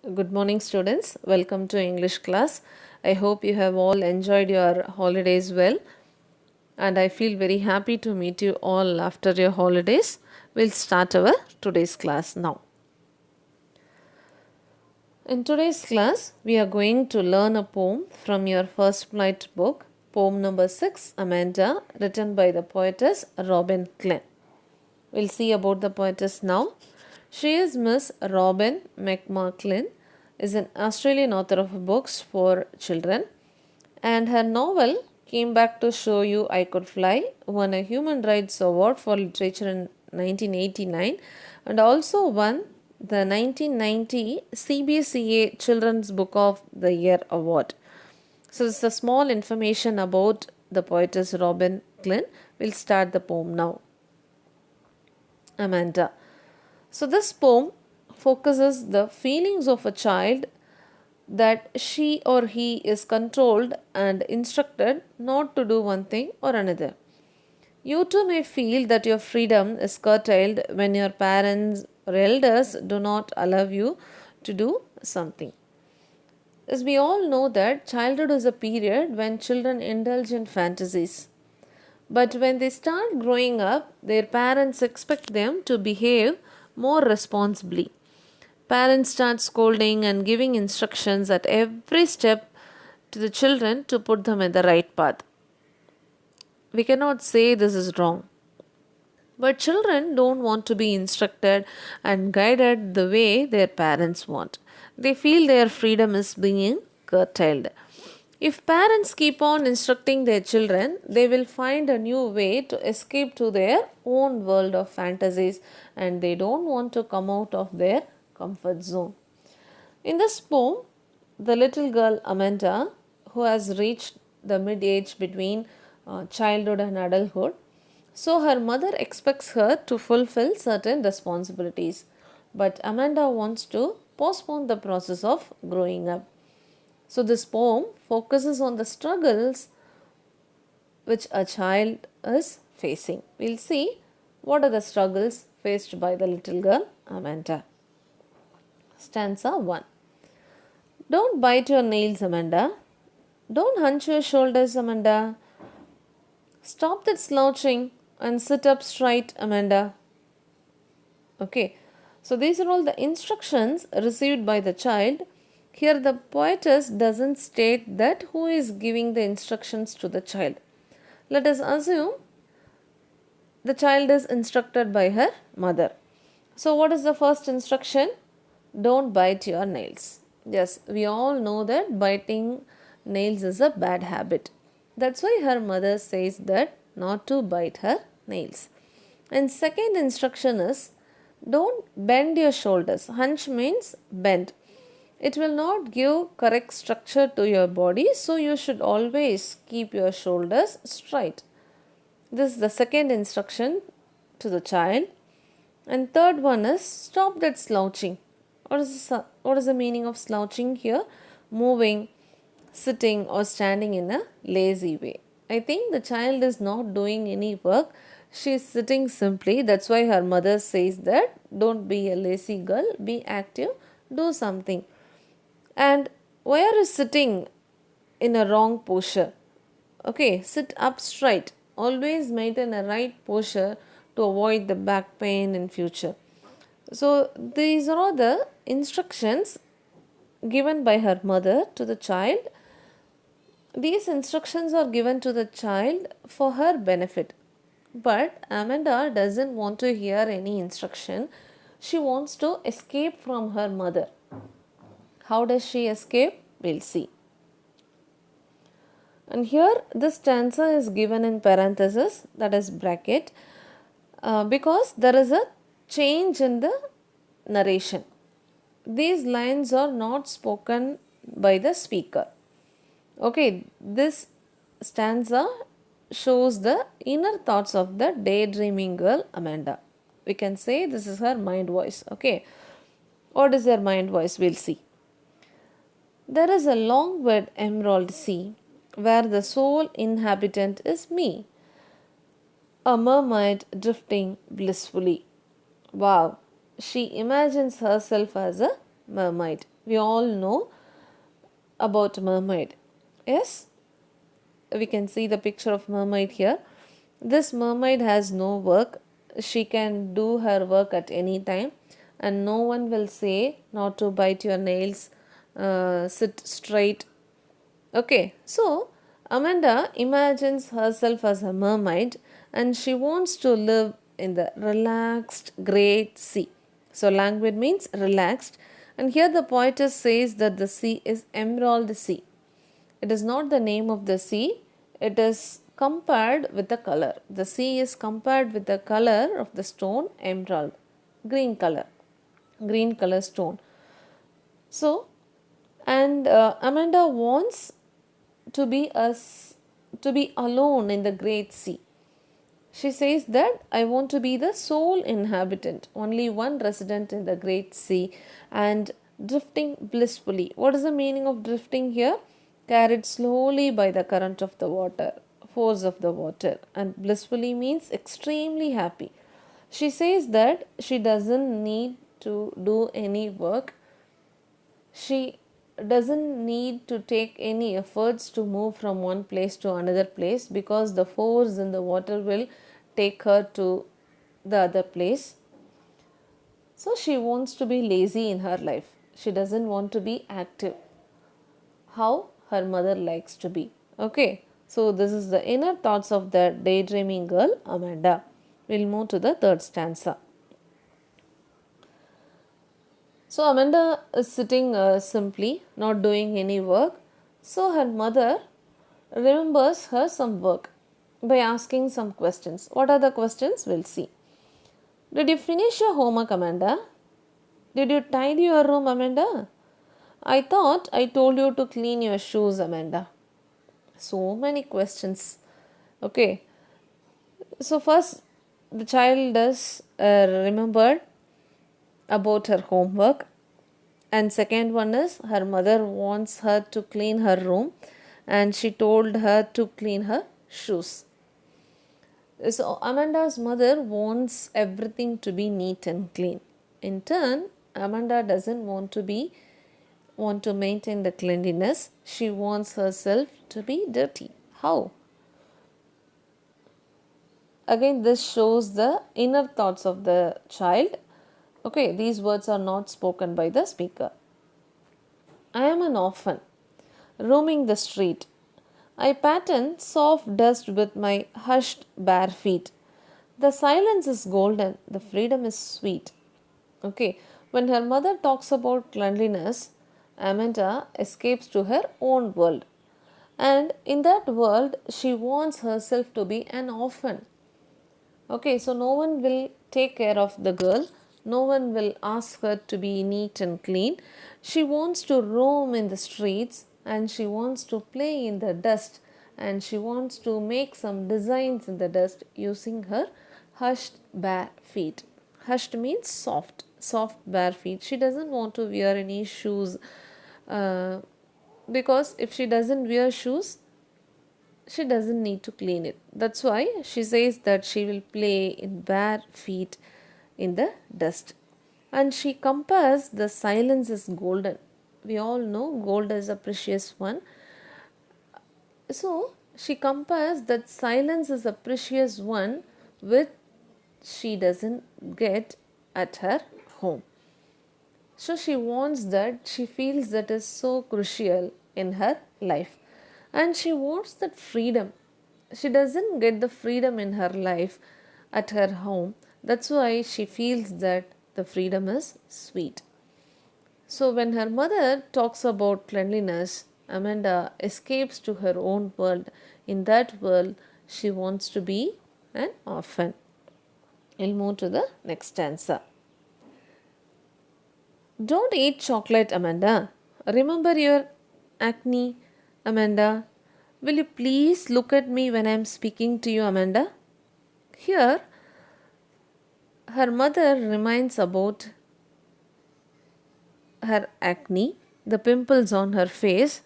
Good morning, students. Welcome to English class. I hope you have all enjoyed your holidays well, and I feel very happy to meet you all after your holidays. We'll start our today's class now. In today's class, we are going to learn a poem from your first flight book, poem number 6, Amanda, written by the poetess Robin Glenn. We'll see about the poetess now. She is Miss Robin McMacLean, is an Australian author of books for children, and her novel Came Back to Show You I Could Fly won a Human Rights Award for Literature in 1989 and also won the 1990 CBCA Children's Book of the Year Award. So this is a small information about the poetess Robin Glenn. We'll start the poem now. Amanda. So this poem focuses the feelings of a child that she or he is controlled and instructed not to do one thing or another. You too may feel that your freedom is curtailed when your parents or elders do not allow you to do something. As we all know that childhood is a period when children indulge in fantasies. But when they start growing up, their parents expect them to behave more responsibly. Parents start scolding and giving instructions at every step to the children to put them in the right path. We cannot say this is wrong. But children don't want to be instructed and guided the way their parents want. They feel their freedom is being curtailed. If parents keep on instructing their children, they will find a new way to escape to their own world of fantasies and they don't want to come out of their comfort zone. In this poem, the little girl Amanda, who has reached the mid age between childhood and adulthood, so her mother expects her to fulfill certain responsibilities. But Amanda wants to postpone the process of growing up. So, this poem focuses on the struggles which a child is facing. We'll see what are the struggles faced by the little girl Amanda. Stanza 1. Don't bite your nails, Amanda. Don't hunch your shoulders, Amanda. Stop that slouching and sit up straight, Amanda. Okay, so these are all the instructions received by the child. Here, the poetess doesn't state that who is giving the instructions to the child. Let us assume the child is instructed by her mother. So, what is the first instruction? Don't bite your nails. Yes, we all know that biting nails is a bad habit. That's why her mother says that not to bite her nails. And second instruction is don't bend your shoulders. Hunch means bend. It will not give correct structure to your body, so you should always keep your shoulders straight. This is the second instruction to the child. And third one is stop that slouching. What is the meaning of slouching here? Moving, sitting or standing in a lazy way. I think the child is not doing any work. She is sitting simply. That's why her mother says that don't be a lazy girl, be active, do something. And why are you sitting in a wrong posture? Okay, sit up straight. Always maintain a right posture to avoid the back pain in future. So these are all the instructions given by her mother to the child. These instructions are given to the child for her benefit. But Amanda doesn't want to hear any instruction. She wants to escape from her mother. How does she escape? We'll see. And here this stanza is given in parenthesis, that is bracket, because there is a change in the narration. These lines are not spoken by the speaker. Okay, this stanza shows the inner thoughts of the daydreaming girl Amanda. We can say this is her mind voice. Okay, what is her mind voice? We'll see. There is a long wet emerald sea where the sole inhabitant is me, a mermaid drifting blissfully. Wow, she imagines herself as a mermaid. We all know about mermaid. Yes, we can see the picture of mermaid here. This mermaid has no work. She can do her work at any time, and no one will say not to bite your nails, sit straight. Okay, so Amanda imagines herself as a mermaid and she wants to live in the relaxed great sea. So, languid means relaxed, and here the poetess says that the sea is emerald sea. It is not the name of the sea, it is compared with the color. The sea is compared with the color of the stone emerald, green color, green color stone. So, and Amanda wants to be us to be alone in the great sea. She says that I want to be the sole inhabitant, only one resident in the great sea, and drifting blissfully. What is the meaning of drifting here? Carried slowly by the current of the water, force of the water, and blissfully means extremely happy. She says that she doesn't need to do any work. She doesn't need to take any efforts to move from one place to another place because the force in the water will take her to the other place. So she wants to be lazy in her life. She doesn't want to be active. How her mother likes to be. Okay. So this is the inner thoughts of the daydreaming girl Amanda. We'll move to the third stanza. So Amanda is sitting simply, not doing any work. So her mother remembers her some work by asking some questions. What are the questions? We'll see. Did you finish your homework, Amanda? Did you tidy your room, Amanda? I thought I told you to clean your shoes, Amanda. So many questions. Okay. So first, the child does remember about her homework, and second one is her mother wants her to clean her room and she told her to clean her shoes. So Amanda's mother wants everything to be neat and clean. In turn, Amanda doesn't want to maintain the cleanliness. She wants herself to be dirty. How? Again, this shows the inner thoughts of the child. Okay, these words are not spoken by the speaker. I am an orphan, roaming the street. I pattern soft dust with my hushed bare feet. The silence is golden, the freedom is sweet. Okay, when her mother talks about cleanliness, Amanda escapes to her own world. And in that world, she wants herself to be an orphan. Okay, so no one will take care of the girl. No one will ask her to be neat and clean. She wants to roam in the streets and she wants to play in the dust and she wants to make some designs in the dust using her hushed bare feet. Hushed means soft, soft bare feet. She doesn't want to wear any shoes because if she doesn't wear shoes, she doesn't need to clean it. That's why she says that she will play in bare feet in the dust. And she compares the silence as golden. We all know gold is a precious one. So she compares that silence is a precious one which she doesn't get at her home. So she wants that, she feels that is so crucial in her life. And she wants that freedom. She doesn't get the freedom in her life at her home. That's why she feels that the freedom is sweet. So when her mother talks about cleanliness, Amanda escapes to her own world. In that world, she wants to be an orphan. We'll move to the next stanza. Don't eat chocolate, Amanda. Remember your acne, Amanda. Will you please look at me when I am speaking to you, Amanda? Here, her mother reminds about her acne, the pimples on her face,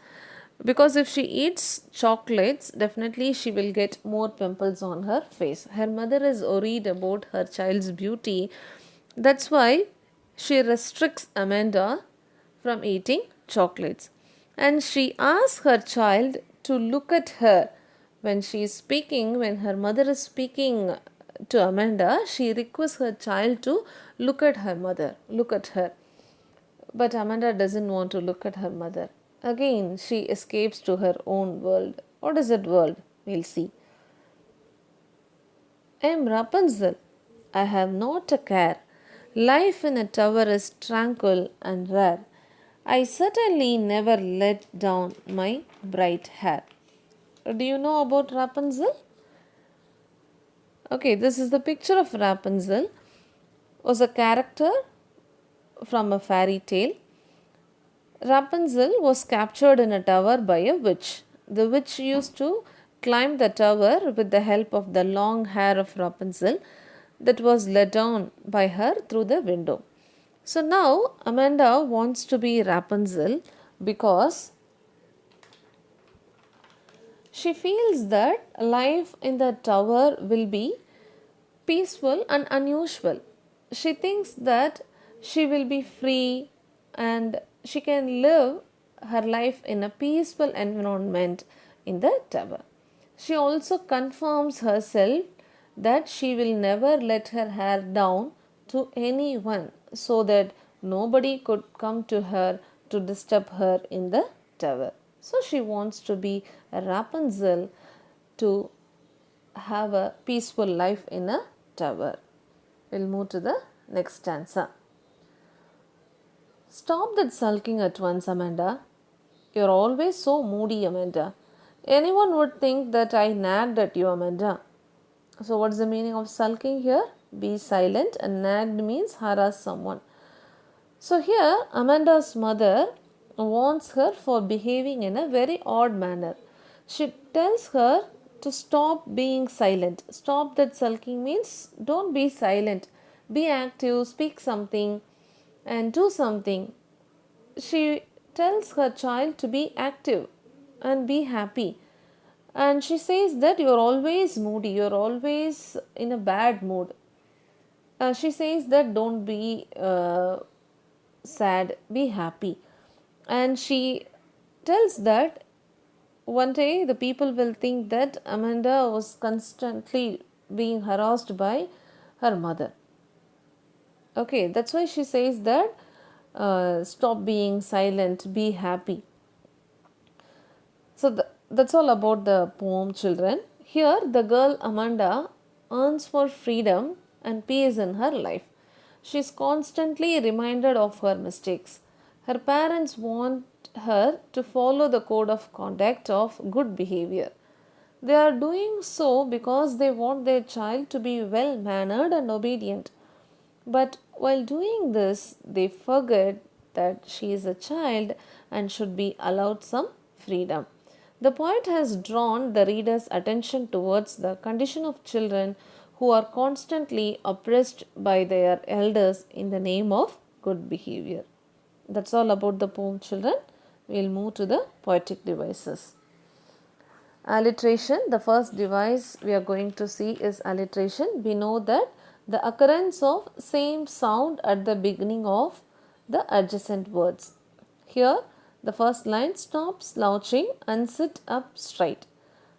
because if she eats chocolates, definitely she will get more pimples on her face. Her mother is worried about her child's beauty. That's why she restricts Amanda from eating chocolates. And she asks her child to look at her. When she is speaking, when her mother is speaking to Amanda, she requests her child to look at her mother, look at her. But Amanda doesn't want to look at her mother. Again, she escapes to her own world. What is that world? We'll see. I am Rapunzel. I have not a care. Life in a tower is tranquil and rare. I certainly never let down my bright hair. Do you know about Rapunzel? Okay, this is the picture of Rapunzel. Was a character from a fairy tale. Rapunzel was captured in a tower by a witch. The witch used to climb the tower with the help of the long hair of Rapunzel that was let down by her through the window. So now Amanda wants to be Rapunzel because she feels that life in the tower will be peaceful and unusual. She thinks that she will be free and she can live her life in a peaceful environment in the tower. She also confirms herself that she will never let her hair down to anyone so that nobody could come to her to disturb her in the tower. So she wants to be a Rapunzel to have a peaceful life in a tower. We'll move to the next stanza. Stop that sulking at once, Amanda. You're always so moody, Amanda. Anyone would think that I nagged at you, Amanda. So, what's the meaning of sulking here? Be silent, and nagged means harass someone. So, here Amanda's mother warns her for behaving in a very odd manner. She tells her to stop being silent. Stop that sulking means don't be silent. Be active, speak something, and do something. She tells her child to be active and be happy. And she says that you're always moody, you're always in a bad mood. She says that don't be sad, be happy. And she tells that one day the people will think that Amanda was constantly being harassed by her mother. Okay, that's why she says that stop being silent, be happy. So that's all about the poem, children. Here, the girl Amanda earns for freedom and peace in her life. She is constantly reminded of her mistakes. Her parents want her to follow the code of conduct of good behavior. They are doing so because they want their child to be well mannered and obedient. But while doing this, they forget that she is a child and should be allowed some freedom. The poet has drawn the reader's attention towards the condition of children who are constantly oppressed by their elders in the name of good behavior. That's all about the poem, children. We'll move to the poetic devices. Alliteration, the first device we are going to see is alliteration. We know that the occurrence of same sound at the beginning of the adjacent words. Here, the first line, stop slouching and sit up straight.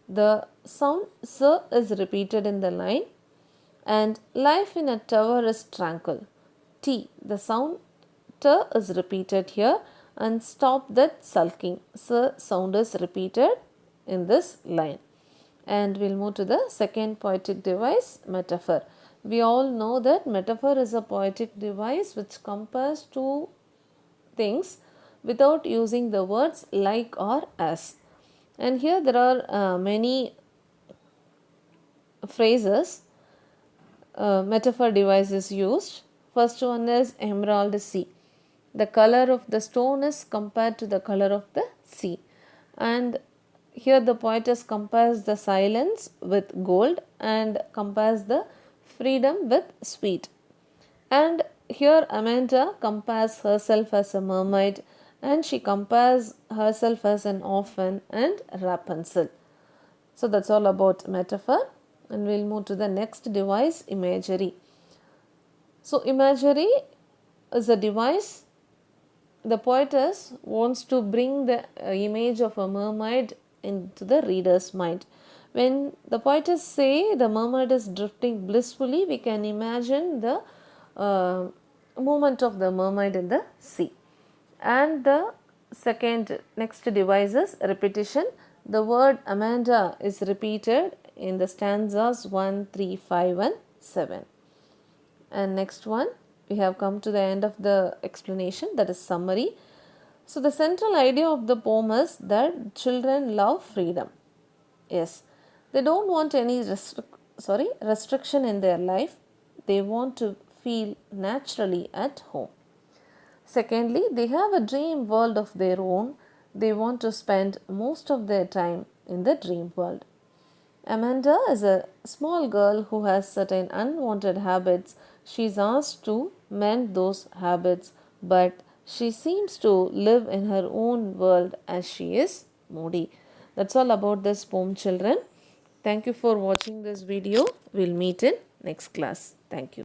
The sound s is repeated in the line, and life in a tower is tranquil. T, the sound t is repeated here, and stop that sulking. S sound is repeated in this line. And we'll move to the second poetic device, metaphor. We all know that metaphor is a poetic device which compares two things without using the words like or as. And here there are many phrases, metaphor device is used. First one is emerald sea. The color of the stone is compared to the color of the sea. And here the poetess compares the silence with gold and compares the freedom with sweet. And here Amanda compares herself as a mermaid and she compares herself as an orphan and Rapunzel. So that's all about metaphor, and we'll move to the next device, imagery. So imagery is a device the poetess wants to bring the image of a mermaid into the reader's mind. When the poetess say the mermaid is drifting blissfully, we can imagine the uh, movement of the mermaid in the sea. And the second next device is repetition. The word Amanda is repeated in the stanzas 1, 3, 5 and 7. And next one, we have come to the end of the explanation, that is summary. So the central idea of the poem is that children love freedom. Yes, they don't want any restriction in their life. They want to feel naturally at home. Secondly, they have a dream world of their own. They want to spend most of their time in the dream world. Amanda is a small girl who has certain unwanted habits. She is asked to mend those habits, but she seems to live in her own world as she is moody. That's all about this poem, children. Thank you for watching this video. We'll meet in next class. Thank you.